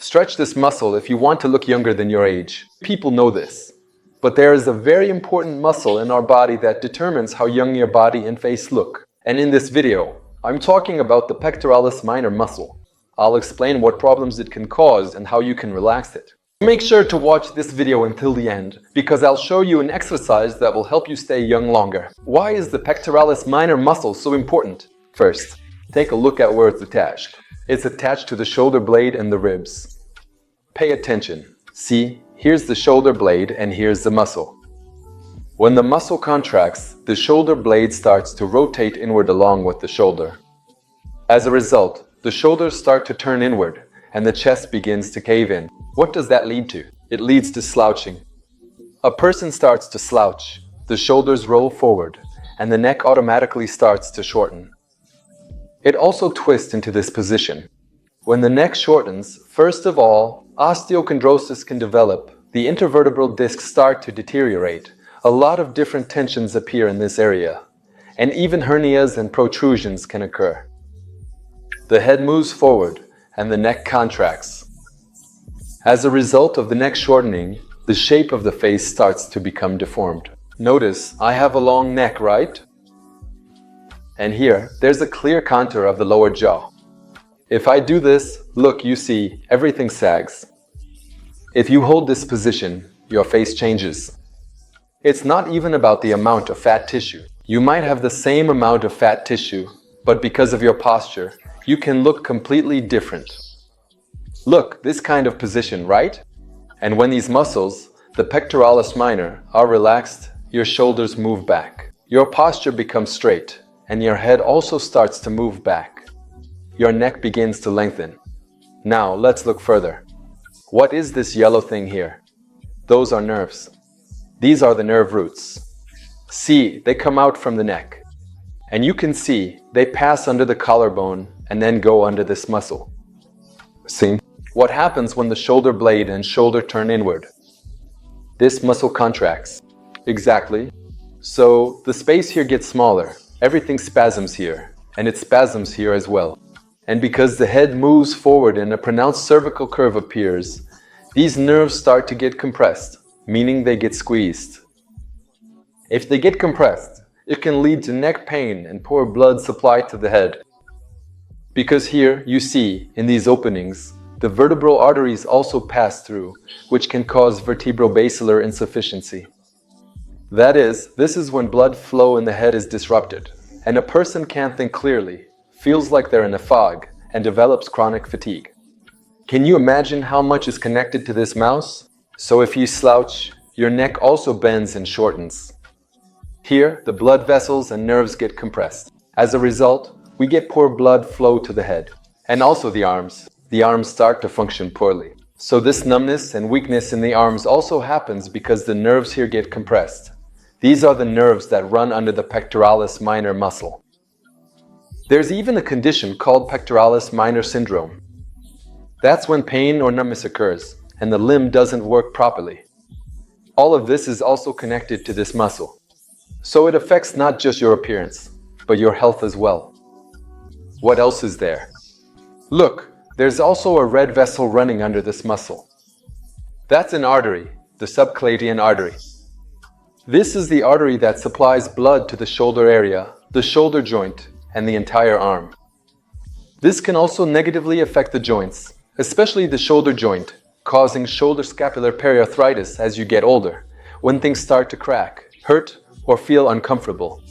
Stretch this muscle if you want to look younger than your age. People know this. But there is a very important muscle in our body that determines how young your body and face look. And in this video, I'm talking about the pectoralis minor muscle. I'll explain what problems it can cause and how you can relax it. Make sure to watch this video until the end, because I'll show you an exercise that will help you stay young longer. Why is the pectoralis minor muscle so important? First, take a look at where it's attached. It's attached to the shoulder blade and the ribs. Pay attention. See, here's the shoulder blade and here's the muscle. When the muscle contracts, the shoulder blade starts to rotate inward along with the shoulder. As a result, the shoulders start to turn inward and the chest begins to cave in. What does that lead to? It leads to slouching. A person starts to slouch, the shoulders roll forward, and the neck automatically starts to shorten. It also twists into this position. When the neck shortens, first of all, osteochondrosis can develop. The intervertebral discs start to deteriorate. A lot of different tensions appear in this area, and even hernias and protrusions can occur. The head moves forward, and the neck contracts. As a result of the neck shortening, the shape of the face starts to become deformed. Notice, I have a long neck, right? And here, there's a clear contour of the lower jaw. If I do this, look, you see, everything sags. If you hold this position, your face changes. It's not even about the amount of fat tissue. You might have the same amount of fat tissue, but because of your posture, you can look completely different. Look, this kind of position, right? And when these muscles, the pectoralis minor, are relaxed, your shoulders move back. Your posture becomes straight, and your head also starts to move back. Your neck begins to lengthen. Now, let's look further. What is this yellow thing here? Those are nerves. These are the nerve roots. See, they come out from the neck. And you can see, they pass under the collarbone and then go under this muscle. See? What happens when the shoulder blade and shoulder turn inward? This muscle contracts. Exactly. So the space here gets smaller. Everything spasms here, and it spasms here as well. And because the head moves forward and a pronounced cervical curve appears, these nerves start to get compressed, meaning they get squeezed. If they get compressed, it can lead to neck pain and poor blood supply to the head. Because here, you see, in these openings, the vertebral arteries also pass through, which can cause vertebrobasilar insufficiency. That is, this is when blood flow in the head is disrupted, and a person can't think clearly, feels like they're in a fog, and develops chronic fatigue. Can you imagine how much is connected to this mouse? So if you slouch, your neck also bends and shortens. Here, the blood vessels and nerves get compressed. As a result, we get poor blood flow to the head, and also the arms. The arms start to function poorly. So this numbness and weakness in the arms also happens because the nerves here get compressed. These are the nerves that run under the pectoralis minor muscle. There's even a condition called pectoralis minor syndrome. That's when pain or numbness occurs and the limb doesn't work properly. All of this is also connected to this muscle. So it affects not just your appearance, but your health as well. What else is there? Look, there's also a red vessel running under this muscle. That's an artery, the subclavian artery. This is the artery that supplies blood to the shoulder area, the shoulder joint, and the entire arm. This can also negatively affect the joints, especially the shoulder joint, causing shoulder scapular periarthritis as you get older, when things start to crack, hurt, or feel uncomfortable.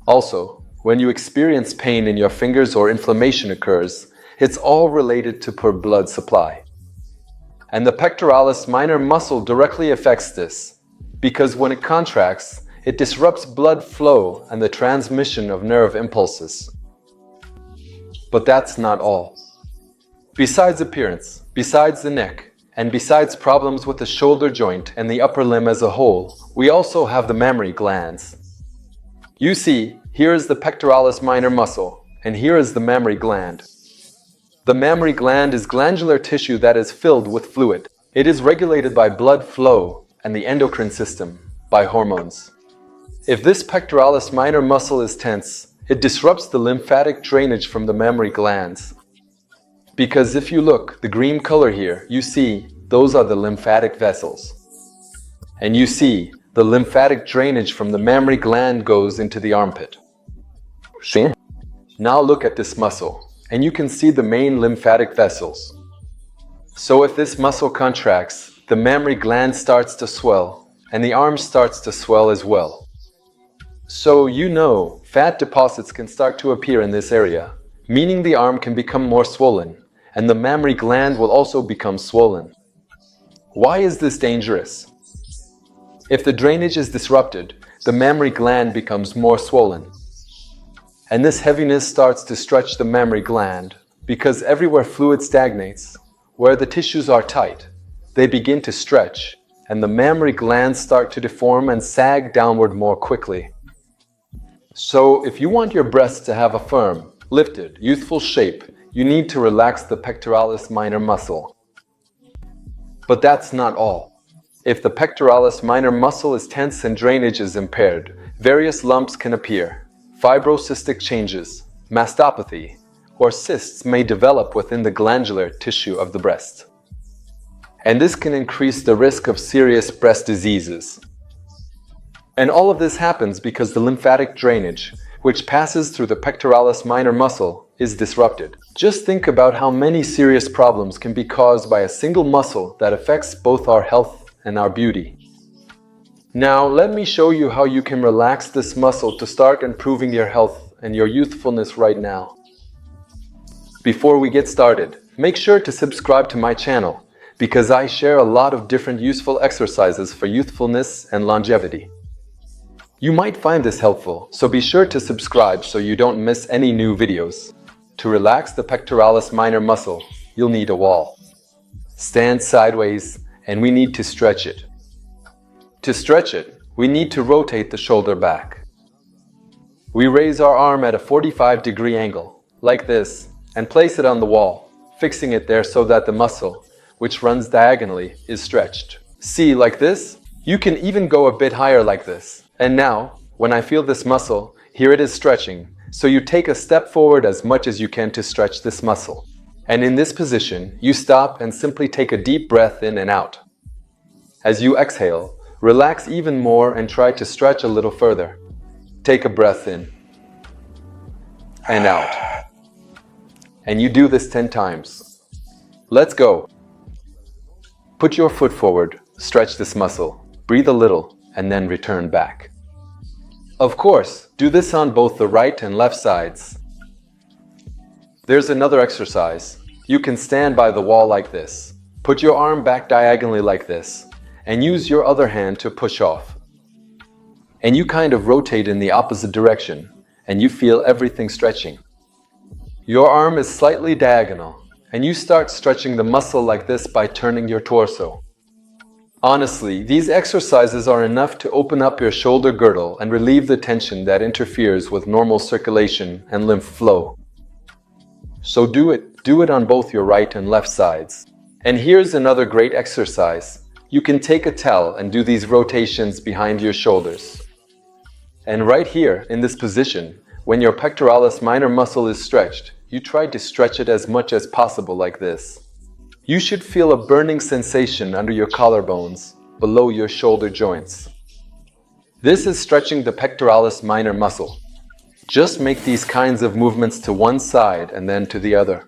Also, when you experience pain in your fingers or inflammation occurs, it's all related to poor blood supply. And the pectoralis minor muscle directly affects this, because when it contracts, it disrupts blood flow and the transmission of nerve impulses. But that's not all. Besides appearance, besides the neck, and besides problems with the shoulder joint and the upper limb as a whole, we also have the mammary glands. You see, here is the pectoralis minor muscle, and here is the mammary gland. The mammary gland is glandular tissue that is filled with fluid. It is regulated by blood flow and the endocrine system by hormones. If this pectoralis minor muscle is tense, it disrupts the lymphatic drainage from the mammary glands. Because if you look, the green color here, you see, those are the lymphatic vessels. And you see, the lymphatic drainage from the mammary gland goes into the armpit. See? Now look at this muscle, and you can see the main lymphatic vessels. So if this muscle contracts, the mammary gland starts to swell, and the arm starts to swell as well. So you know, fat deposits can start to appear in this area, meaning the arm can become more swollen, and the mammary gland will also become swollen. Why is this dangerous? If the drainage is disrupted, the mammary gland becomes more swollen. And this heaviness starts to stretch the mammary gland, because everywhere fluid stagnates, where the tissues are tight, they begin to stretch, and the mammary glands start to deform and sag downward more quickly. So if you want your breasts to have a firm, lifted, youthful shape, you need to relax the pectoralis minor muscle. But that's not all. If the pectoralis minor muscle is tense and drainage is impaired, various lumps can appear. Fibrocystic changes, mastopathy, or cysts may develop within the glandular tissue of the breast. And this can increase the risk of serious breast diseases. And all of this happens because the lymphatic drainage, which passes through the pectoralis minor muscle, is disrupted. Just think about how many serious problems can be caused by a single muscle that affects both our health and our beauty. Now let me show you how you can relax this muscle to start improving your health and your youthfulness right now. Before we get started, make sure to subscribe to my channel because I share a lot of different useful exercises for youthfulness and longevity. You might find this helpful, so be sure to subscribe so you don't miss any new videos. To relax the pectoralis minor muscle, you'll need a wall. Stand sideways, and we need to stretch it. To stretch it, we need to rotate the shoulder back. We raise our arm at a 45-degree angle, like this, and place it on the wall, fixing it there so that the muscle, which runs diagonally, is stretched. See, like this? You can even go a bit higher like this. And now, when I feel this muscle, here it is stretching, so you take a step forward as much as you can to stretch this muscle. And in this position, you stop and simply take a deep breath in and out. As you exhale, relax even more and try to stretch a little further. Take a breath in and out. And you do this 10 times. Let's go. Put your foot forward, stretch this muscle, breathe a little, and then return back. Of course, do this on both the right and left sides. There's another exercise. You can stand by the wall like this. Put your arm back diagonally like this, and use your other hand to push off. And you kind of rotate in the opposite direction, and you feel everything stretching. Your arm is slightly diagonal, and you start stretching the muscle like this by turning your torso. Honestly, these exercises are enough to open up your shoulder girdle and relieve the tension that interferes with normal circulation and lymph flow. So do it on both your right and left sides. And here's another great exercise. You can take a towel and do these rotations behind your shoulders. And right here, in this position, when your pectoralis minor muscle is stretched, you try to stretch it as much as possible like this. You should feel a burning sensation under your collarbones, below your shoulder joints. This is stretching the pectoralis minor muscle. Just make these kinds of movements to one side and then to the other.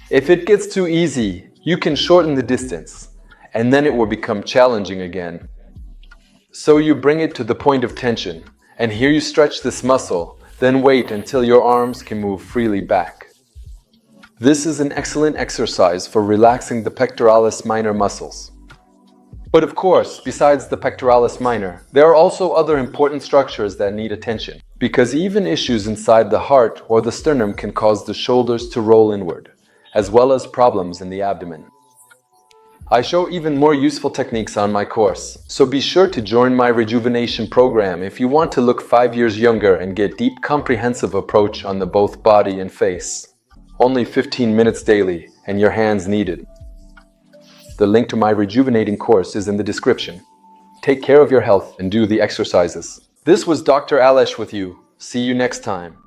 If it gets too easy, you can shorten the distance, and then it will become challenging again. So you bring it to the point of tension, and here you stretch this muscle, then wait until your arms can move freely back. This is an excellent exercise for relaxing the pectoralis minor muscles. But of course, besides the pectoralis minor, there are also other important structures that need attention, because even issues inside the heart or the sternum can cause the shoulders to roll inward, as well as problems in the abdomen. I show even more useful techniques on my course, so be sure to join my Rejuvenation program if you want to look 5 years younger and get deep, comprehensive approach on the both body and face. Only 15 minutes daily, and your hands needed. The link to my rejuvenating course is in the description. Take care of your health and do the exercises. This was Dr. Alesh with you. See you next time.